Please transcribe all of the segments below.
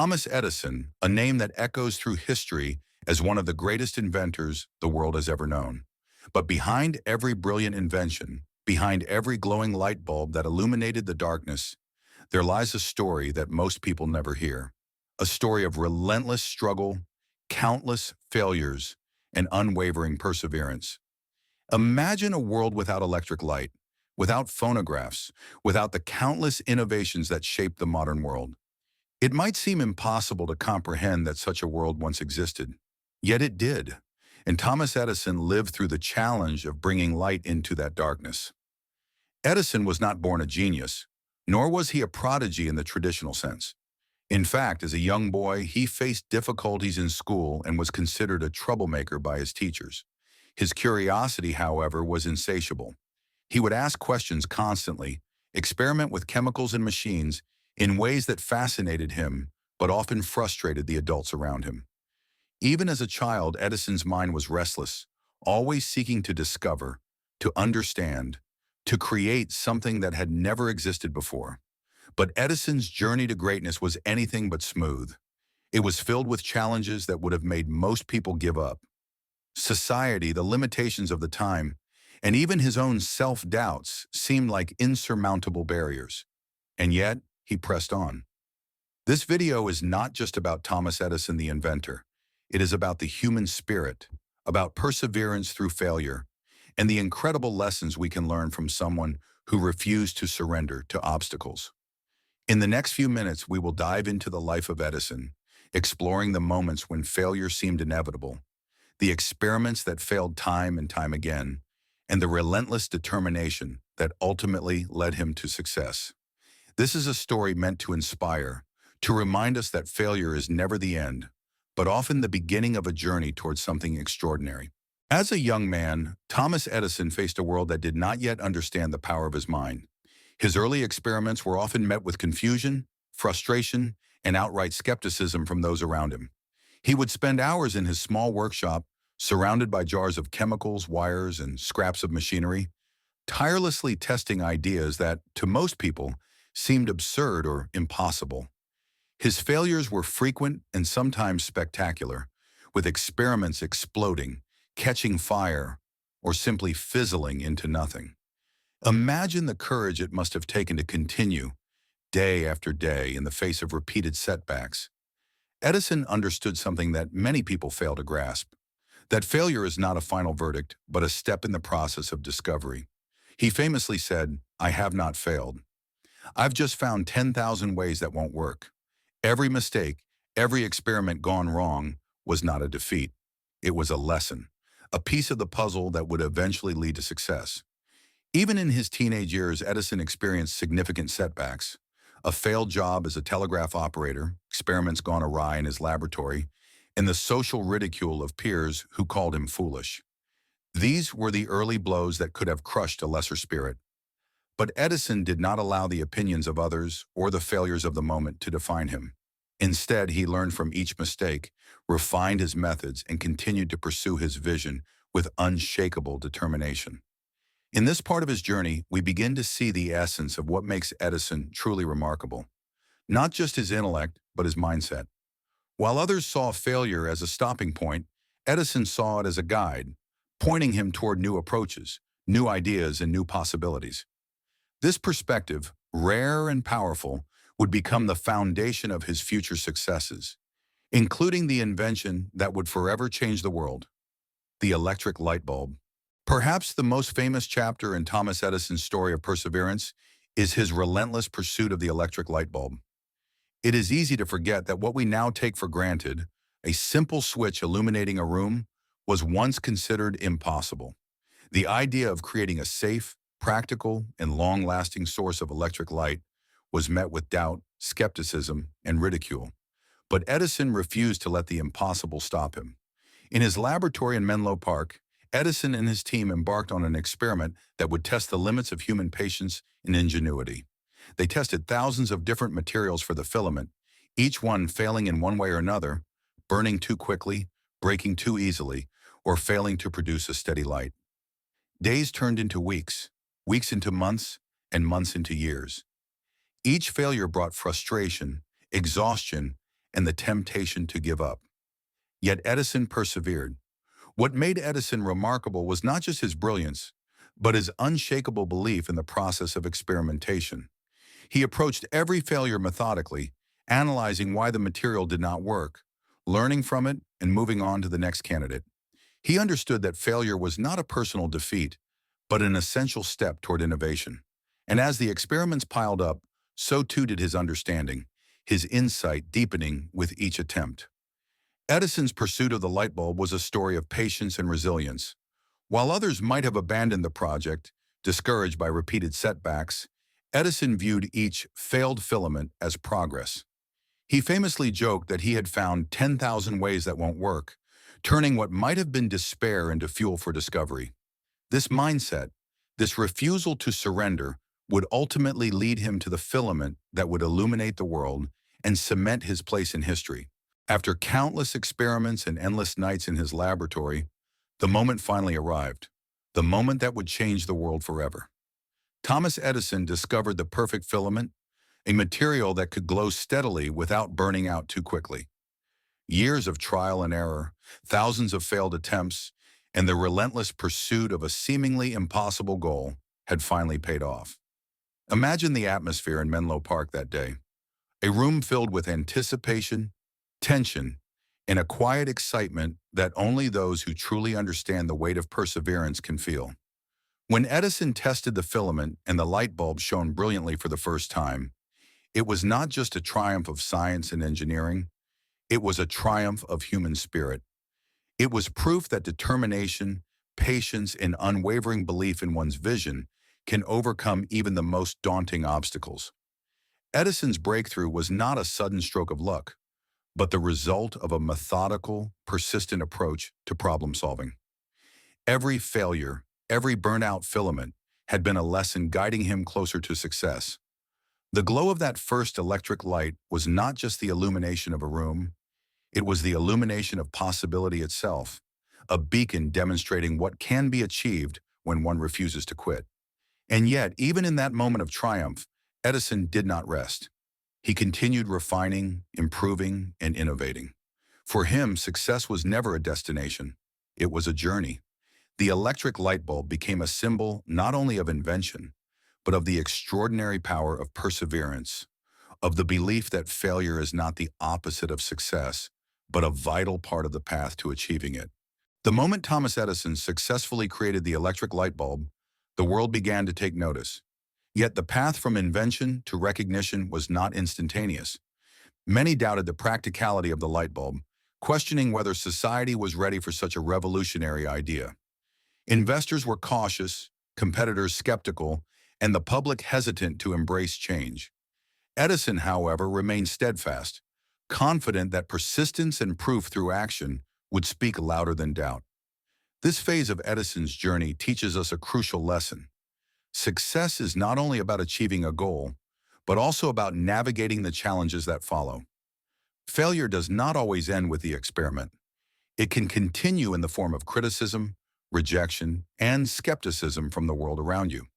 Thomas Edison, a name that echoes through history as one of the greatest inventors the world has ever known. But behind every brilliant invention, behind every glowing light bulb that illuminated the darkness, there lies a story that most people never hear. A story of relentless struggle, countless failures, and unwavering perseverance. Imagine a world without electric light, without phonographs, without the countless innovations that shaped the modern world. It might seem impossible to comprehend that such a world once existed. Yet it did, and Thomas Edison lived through the challenge of bringing light into that darkness. Edison was not born a genius, nor was he a prodigy in the traditional sense. In fact, as a young boy, he faced difficulties in school and was considered a troublemaker by his teachers. His curiosity, however, was insatiable. He would ask questions constantly, experiment with chemicals and machines in ways that fascinated him, but often frustrated the adults around him. Even as a child, Edison's mind was restless, always seeking to discover, to understand, to create something that had never existed before. But Edison's journey to greatness was anything but smooth. It was filled with challenges that would have made most people give up. Society, the limitations of the time, and even his own self-doubts seemed like insurmountable barriers. And yet, he pressed on. This video is not just about Thomas Edison, the inventor. It is about the human spirit, about perseverance through failure, and the incredible lessons we can learn from someone who refused to surrender to obstacles. In the next few minutes, we will dive into the life of Edison, exploring the moments when failure seemed inevitable, the experiments that failed time and time again, and the relentless determination that ultimately led him to success. This is a story meant to inspire, to remind us that failure is never the end, but often the beginning of a journey towards something extraordinary. As a young man, Thomas Edison faced a world that did not yet understand the power of his mind. His early experiments were often met with confusion, frustration, and outright skepticism from those around him. He would spend hours in his small workshop, surrounded by jars of chemicals, wires, and scraps of machinery, tirelessly testing ideas that, to most people, seemed absurd or impossible. His failures were frequent and sometimes spectacular, with experiments exploding, catching fire, or simply fizzling into nothing. Imagine the courage it must have taken to continue, day after day, in the face of repeated setbacks. Edison understood something that many people fail to grasp, that failure is not a final verdict, but a step in the process of discovery. He famously said, "I have not failed. I've just found 10,000 ways that won't work." Every mistake, every experiment gone wrong was not a defeat. It was a lesson, a piece of the puzzle that would eventually lead to success. Even in his teenage years, Edison experienced significant setbacks. A failed job as a telegraph operator, experiments gone awry in his laboratory, and the social ridicule of peers who called him foolish. These were the early blows that could have crushed a lesser spirit. But Edison did not allow the opinions of others or the failures of the moment to define him. Instead, he learned from each mistake, refined his methods, and continued to pursue his vision with unshakable determination. In this part of his journey, we begin to see the essence of what makes Edison truly remarkable. Not just his intellect, but his mindset. While others saw failure as a stopping point, Edison saw it as a guide, pointing him toward new approaches, new ideas, and new possibilities. This perspective, rare and powerful, would become the foundation of his future successes, including the invention that would forever change the world, the electric light bulb. Perhaps the most famous chapter in Thomas Edison's story of perseverance is his relentless pursuit of the electric light bulb. It is easy to forget that what we now take for granted, a simple switch illuminating a room, was once considered impossible. The idea of creating a safe, practical, and long-lasting source of electric light was met with doubt, skepticism, and ridicule. But Edison refused to let the impossible stop him. In his laboratory in Menlo Park, Edison and his team embarked on an experiment that would test the limits of human patience and ingenuity. They tested thousands of different materials for the filament, each one failing in one way or another, burning too quickly, breaking too easily, or failing to produce a steady light. Days turned into weeks, weeks into months, and months into years. Each failure brought frustration, exhaustion, and the temptation to give up. Yet Edison persevered. What made Edison remarkable was not just his brilliance, but his unshakable belief in the process of experimentation. He approached every failure methodically, analyzing why the material did not work, learning from it, and moving on to the next candidate. He understood that failure was not a personal defeat, but an essential step toward innovation. And as the experiments piled up, so too did his understanding, his insight deepening with each attempt. Edison's pursuit of the light bulb was a story of patience and resilience. While others might have abandoned the project, discouraged by repeated setbacks, Edison viewed each failed filament as progress. He famously joked that he had found 10,000 ways that won't work, turning what might have been despair into fuel for discovery. This mindset, this refusal to surrender, would ultimately lead him to the filament that would illuminate the world and cement his place in history. After countless experiments and endless nights in his laboratory, the moment finally arrived, the moment that would change the world forever. Thomas Edison discovered the perfect filament, a material that could glow steadily without burning out too quickly. Years of trial and error, thousands of failed attempts, and the relentless pursuit of a seemingly impossible goal had finally paid off. Imagine the atmosphere in Menlo Park that day, a room filled with anticipation, tension, and a quiet excitement that only those who truly understand the weight of perseverance can feel. When Edison tested the filament and the light bulb shone brilliantly for the first time, it was not just a triumph of science and engineering, it was a triumph of human spirit. It was proof that determination, patience, and unwavering belief in one's vision can overcome even the most daunting obstacles. Edison's breakthrough was not a sudden stroke of luck, but the result of a methodical, persistent approach to problem solving. Every failure, every burnt-out filament had been a lesson guiding him closer to success. The glow of that first electric light was not just the illumination of a room, it was the illumination of possibility itself, a beacon demonstrating what can be achieved when one refuses to quit. And yet, even in that moment of triumph, Edison did not rest. He continued refining, improving, and innovating. For him, success was never a destination. It was a journey. The electric light bulb became a symbol not only of invention, but of the extraordinary power of perseverance, of the belief that failure is not the opposite of success, but a vital part of the path to achieving it. The moment Thomas Edison successfully created the electric light bulb, the world began to take notice. Yet the path from invention to recognition was not instantaneous. Many doubted the practicality of the light bulb, questioning whether society was ready for such a revolutionary idea. Investors were cautious, competitors skeptical, and the public hesitant to embrace change. Edison, however, remained steadfast, confident that persistence and proof through action would speak louder than doubt. This phase of Edison's journey teaches us a crucial lesson. Success is not only about achieving a goal, but also about navigating the challenges that follow. Failure does not always end with the experiment. It can continue in the form of criticism, rejection, and skepticism from the world around you.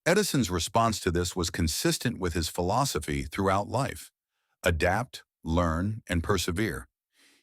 Edison's response to this was consistent with his philosophy throughout life: adapt, learn, and persevere.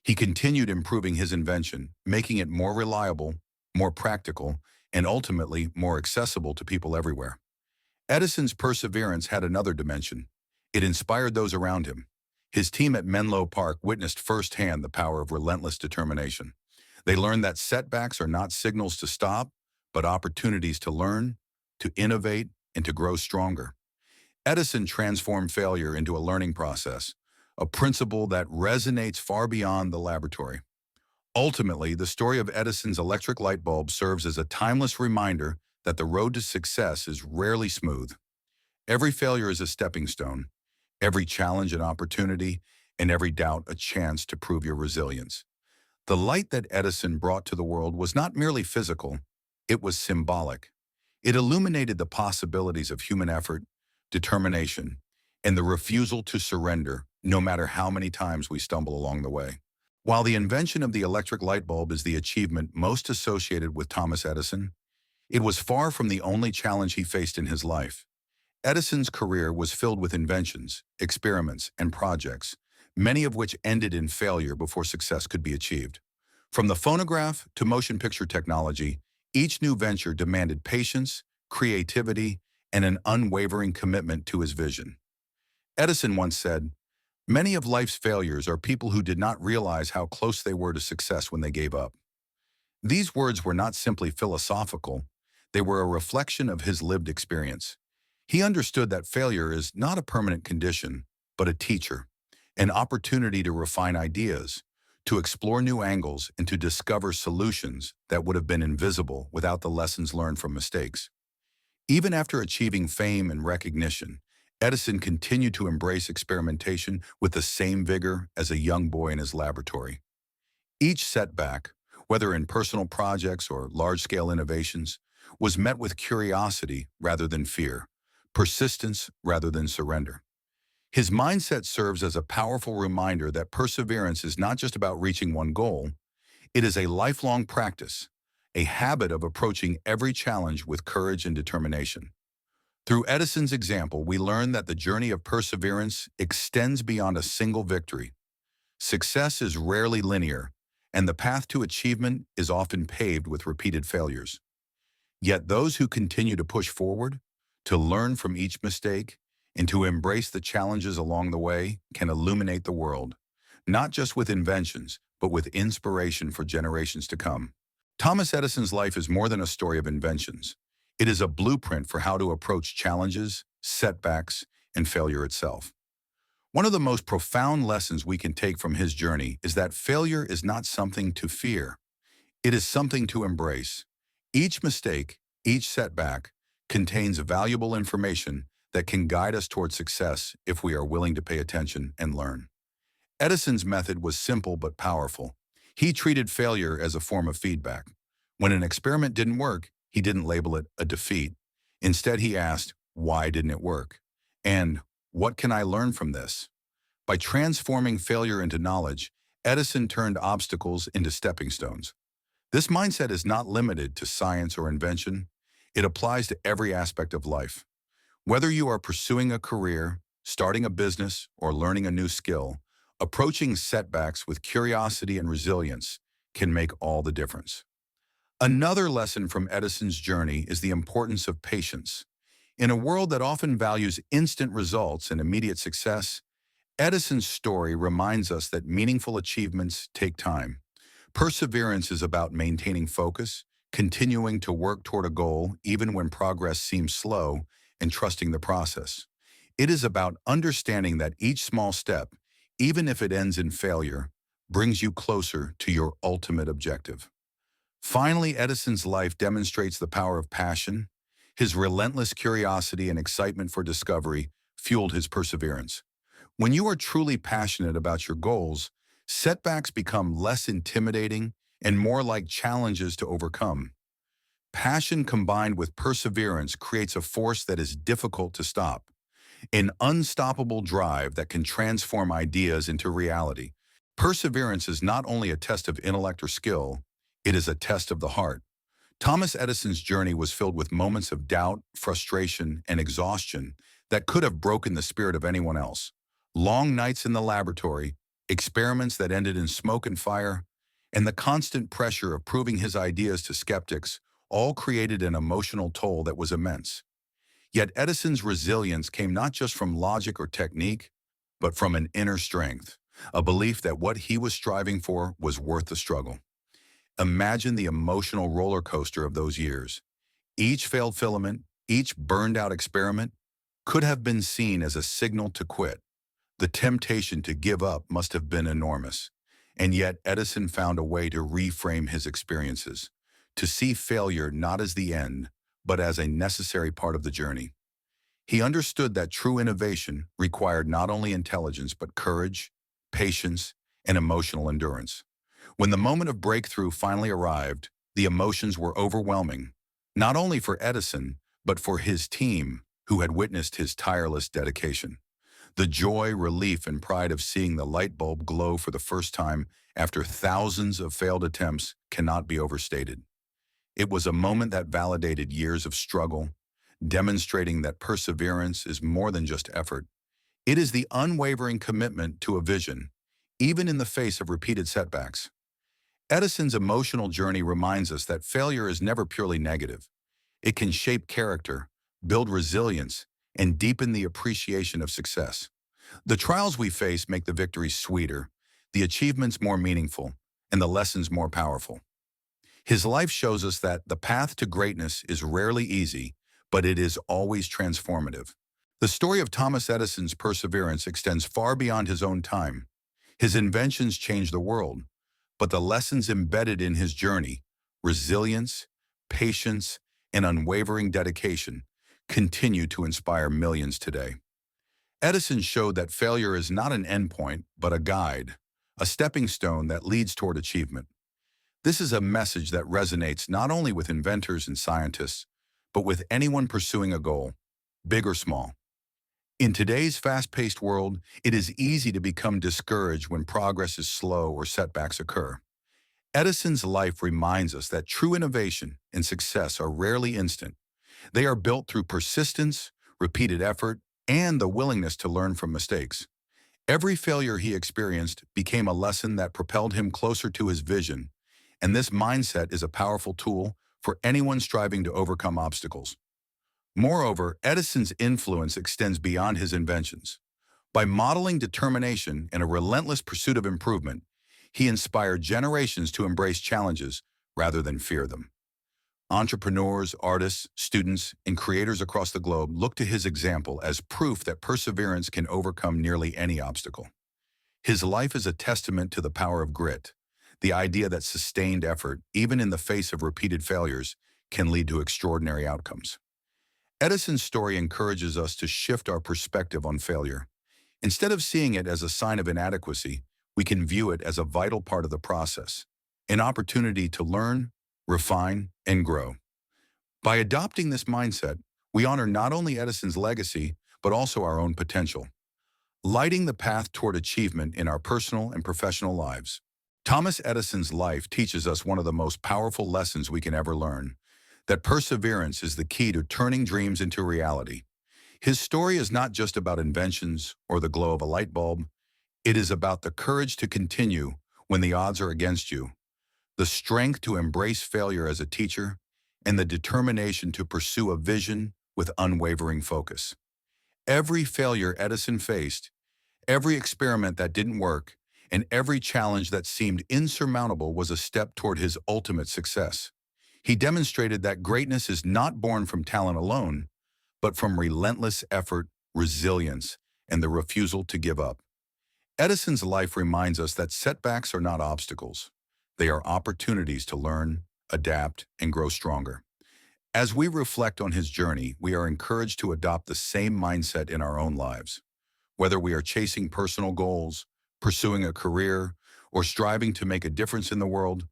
He continued improving his invention, making it more reliable, more practical, and ultimately more accessible to people everywhere. Edison's perseverance had another dimension. It inspired those around him. His team at Menlo Park witnessed firsthand the power of relentless determination. They learned that setbacks are not signals to stop, but opportunities to learn, to innovate, and to grow stronger. Edison transformed failure into a learning process, a principle that resonates far beyond the laboratory. Ultimately, the story of Edison's electric light bulb serves as a timeless reminder that the road to success is rarely smooth. Every failure is a stepping stone, every challenge an opportunity, and every doubt a chance to prove your resilience. The light that Edison brought to the world was not merely physical, it was symbolic. It illuminated the possibilities of human effort, determination, and the refusal to surrender, no matter how many times we stumble along the way. While the invention of the electric light bulb is the achievement most associated with Thomas Edison, it was far from the only challenge he faced in his life. Edison's career was filled with inventions, experiments, and projects, many of which ended in failure before success could be achieved. From the phonograph to motion picture technology, each new venture demanded patience, creativity, and an unwavering commitment to his vision. Edison once said, "Many of life's failures are people who did not realize how close they were to success when they gave up." These words were not simply philosophical, they were a reflection of his lived experience. He understood that failure is not a permanent condition, but a teacher, an opportunity to refine ideas, to explore new angles, and to discover solutions that would have been invisible without the lessons learned from mistakes. Even after achieving fame and recognition, Edison continued to embrace experimentation with the same vigor as a young boy in his laboratory. Each setback, whether in personal projects or large-scale innovations, was met with curiosity rather than fear, persistence rather than surrender. His mindset serves as a powerful reminder that perseverance is not just about reaching one goal, it is a lifelong practice, a habit of approaching every challenge with courage and determination. Through Edison's example, we learn that the journey of perseverance extends beyond a single victory. Success is rarely linear, and the path to achievement is often paved with repeated failures. Yet those who continue to push forward, to learn from each mistake, and to embrace the challenges along the way can illuminate the world, not just with inventions, but with inspiration for generations to come. Thomas Edison's life is more than a story of inventions. It is a blueprint for how to approach challenges, setbacks, and failure itself. One of the most profound lessons we can take from his journey is that failure is not something to fear. It is something to embrace. Each mistake, each setback, contains valuable information that can guide us toward success if we are willing to pay attention and learn. Edison's method was simple but powerful. He treated failure as a form of feedback. When an experiment didn't work, he didn't label it a defeat. Instead, he asked, "Why didn't it work?" And "What can I learn from this?" By transforming failure into knowledge, Edison turned obstacles into stepping stones. This mindset is not limited to science or invention. It applies to every aspect of life. Whether you are pursuing a career, starting a business, or learning a new skill, approaching setbacks with curiosity and resilience can make all the difference. Another lesson from Edison's journey is the importance of patience. In a world that often values instant results and immediate success, Edison's story reminds us that meaningful achievements take time. Perseverance is about maintaining focus, continuing to work toward a goal even when progress seems slow, and trusting the process. It is about understanding that each small step, even if it ends in failure, brings you closer to your ultimate objective. Finally, Edison's life demonstrates the power of passion. His relentless curiosity and excitement for discovery fueled his perseverance. When you are truly passionate about your goals, setbacks become less intimidating and more like challenges to overcome. Passion combined with perseverance creates a force that is difficult to stop, an unstoppable drive that can transform ideas into reality. Perseverance is not only a test of intellect or skill, it is a test of the heart. Thomas Edison's journey was filled with moments of doubt, frustration, and exhaustion that could have broken the spirit of anyone else. Long nights in the laboratory, experiments that ended in smoke and fire, and the constant pressure of proving his ideas to skeptics all created an emotional toll that was immense. Yet Edison's resilience came not just from logic or technique, but from an inner strength, a belief that what he was striving for was worth the struggle. Imagine the emotional roller coaster of those years. Each failed filament, each burned-out experiment could have been seen as a signal to quit. The temptation to give up must have been enormous. And yet Edison found a way to reframe his experiences, to see failure not as the end, but as a necessary part of the journey. He understood that true innovation required not only intelligence, but courage, patience, and emotional endurance. When the moment of breakthrough finally arrived, the emotions were overwhelming, not only for Edison, but for his team, who had witnessed his tireless dedication. The joy, relief, and pride of seeing the light bulb glow for the first time after thousands of failed attempts cannot be overstated. It was a moment that validated years of struggle, demonstrating that perseverance is more than just effort. It is the unwavering commitment to a vision, even in the face of repeated setbacks. Edison's emotional journey reminds us that failure is never purely negative. It can shape character, build resilience, and deepen the appreciation of success. The trials we face make the victories sweeter, the achievements more meaningful, and the lessons more powerful. His life shows us that the path to greatness is rarely easy, but it is always transformative. The story of Thomas Edison's perseverance extends far beyond his own time. His inventions changed the world, but the lessons embedded in his journey, resilience, patience, and unwavering dedication, continue to inspire millions today. Edison showed that failure is not an endpoint, but a guide, a stepping stone that leads toward achievement. This is a message that resonates not only with inventors and scientists, but with anyone pursuing a goal, big or small. In today's fast-paced world, it is easy to become discouraged when progress is slow or setbacks occur. Edison's life reminds us that true innovation and success are rarely instant. They are built through persistence, repeated effort, and the willingness to learn from mistakes. Every failure he experienced became a lesson that propelled him closer to his vision, and this mindset is a powerful tool for anyone striving to overcome obstacles. Moreover, Edison's influence extends beyond his inventions. By modeling determination and a relentless pursuit of improvement, he inspired generations to embrace challenges rather than fear them. Entrepreneurs, artists, students, and creators across the globe look to his example as proof that perseverance can overcome nearly any obstacle. His life is a testament to the power of grit, the idea that sustained effort, even in the face of repeated failures, can lead to extraordinary outcomes. Edison's story encourages us to shift our perspective on failure. Instead of seeing it as a sign of inadequacy, we can view it as a vital part of the process, an opportunity to learn, refine, and grow. By adopting this mindset, we honor not only Edison's legacy, but also our own potential, lighting the path toward achievement in our personal and professional lives. Thomas Edison's life teaches us one of the most powerful lessons we can ever learn, that perseverance is the key to turning dreams into reality. His story is not just about inventions or the glow of a light bulb. It is about the courage to continue when the odds are against you, the strength to embrace failure as a teacher, and the determination to pursue a vision with unwavering focus. Every failure Edison faced, every experiment that didn't work, and every challenge that seemed insurmountable was a step toward his ultimate success. He demonstrated that greatness is not born from talent alone, but from relentless effort, resilience, and the refusal to give up. Edison's life reminds us that setbacks are not obstacles. They are opportunities to learn, adapt, and grow stronger. As we reflect on his journey, we are encouraged to adopt the same mindset in our own lives. Whether we are chasing personal goals, pursuing a career, or striving to make a difference in the world,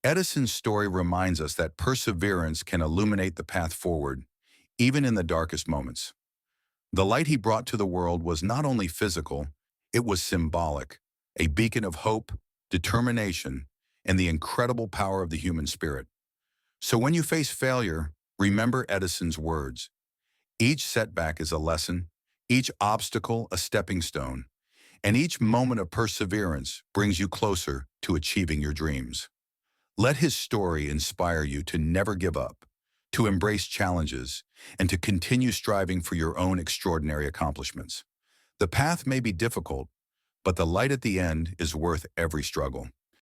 Edison's story reminds us that perseverance can illuminate the path forward, even in the darkest moments. The light he brought to the world was not only physical, it was symbolic, a beacon of hope, determination, and the incredible power of the human spirit. So when you face failure, remember Edison's words. Each setback is a lesson, each obstacle a stepping stone, and each moment of perseverance brings you closer to achieving your dreams. Let his story inspire you to never give up, to embrace challenges, and to continue striving for your own extraordinary accomplishments. The path may be difficult, but the light at the end is worth every struggle.